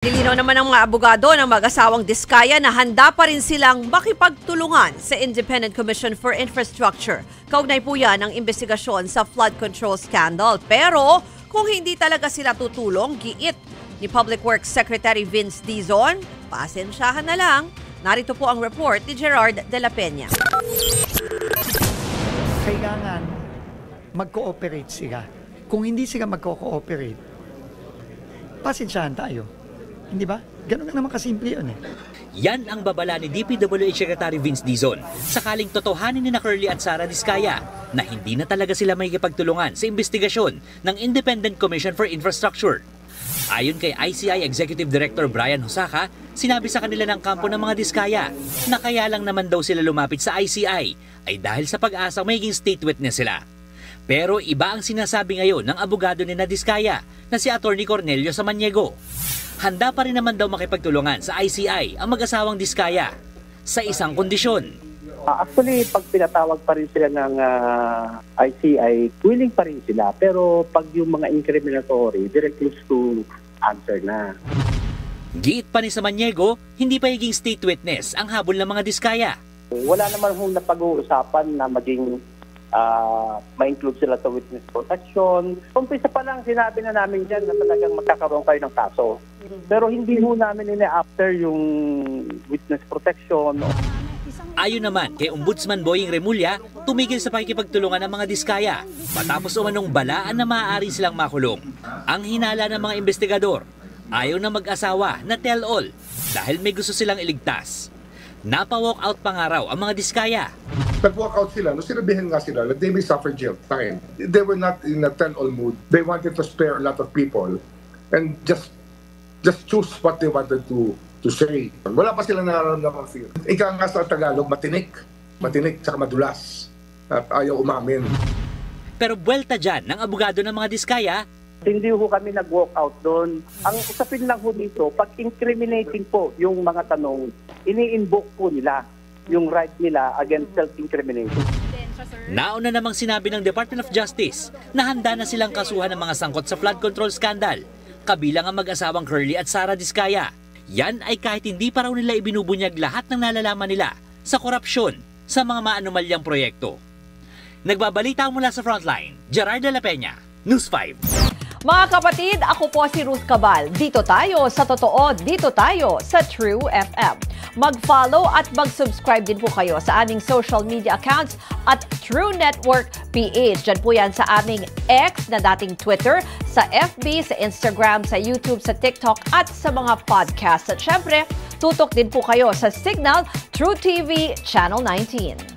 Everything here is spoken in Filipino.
Nilinaw naman ng mga abogado ng mag-asawang Diskaya na handa pa rin silang makipagtulungan sa Independent Commission for Infrastructure. Kaugnay po yan ang investigasyon sa flood control scandal. Pero kung hindi talaga sila tutulong, giit ni Public Works Secretary Vince Dizon, pasensyahan na lang. Narito po ang report ni Gerard de la Peña. Kailangan mag-cooperate sila. Kung hindi sila mag-cooperate, pasensyahan tayo. Hindi ba? Ganun naman kasimple yun eh. Yan ang babala ni DPWH Secretary Vince Dizon sakaling totohanin ni na Curly at Sara Diskaya na hindi na talaga sila makikipagtulungan sa investigasyon ng Independent Commission for Infrastructure. Ayon kay ICI Executive Director Brian Hosaka, sinabi sa kanila ng kampo ng mga Diskaya na kaya lang naman daw sila lumapit sa ICI ay dahil sa pag-asang magiging state witness sila. Pero iba ang sinasabi ngayon ng abogado ni na Diskaya na si Attorney Cornelio Samaniego. Handa pa rin naman daw makipagtulungan sa ICI ang mag-asawang Diskaya sa isang kondisyon. Actually, pag pinatawag pa rin sila ng ICI, willing pa rin sila. Pero pag yung mga incriminatory, direct close to answer na. Giit pa ni Samaniego, hindi pa higing state witness ang habol ng mga Diskaya. Wala naman hong napag-uusapan na maging ma-include sila sa witness protection. Umpisa pa lang sinabi na namin dyan na talagang magkakaroon kayo ng kaso. Pero hindi ho namin after yung witness protection. Ayon naman kay Ombudsman Boying Remulla, tumigil sa pakikipagtulungan ng mga Diskaya matapos umanong balaan na maaari silang makulong. Ang hinala ng mga investigador, ayaw na mag-asawa na tell-all dahil may gusto silang iligtas. Napa-walk out pa nga raw ang mga Diskaya. Nag-walk out sila, no, sinabihan nga sila that they may suffer jail time. They were not in a tell-all mood. They wanted to spare a lot of people and just choose what they wanted to say. Wala pa silang nararamdaman fear. Ika nga sa Tagalog, matinik, tsaka madulas. At ayaw umamin. Pero buwelta dyan ng abogado ng mga Diskaya, hindi ho kami nag-walk out doon. Ang usapin lang ho dito, pag incriminating po yung mga tanong, ini-invoke po nila yung right nila against self-incrimination. Nauna namang sinabi ng Department of Justice na handa na silang kasuhan ng mga sangkot sa flood control scandal, kabilang ang mag-asawang Curly at Sara Diskaya. Yan ay kahit hindi pa raw nila ibinubunyag lahat ng nalalaman nila sa korupsyon sa mga maanumalyang proyekto. Nagbabalita mula sa Frontline, Gerard de la Peña, News 5. Mga kapatid, ako po si Ruth Cabal. Dito tayo sa totoo, dito tayo sa True FM. Mag-follow at mag-subscribe din po kayo sa aming social media accounts at True Network PH. Diyan po yan sa aming X na dating Twitter, sa FB, sa Instagram, sa YouTube, sa TikTok at sa mga podcast. At syempre, tutok din po kayo sa Signal True TV Channel 19.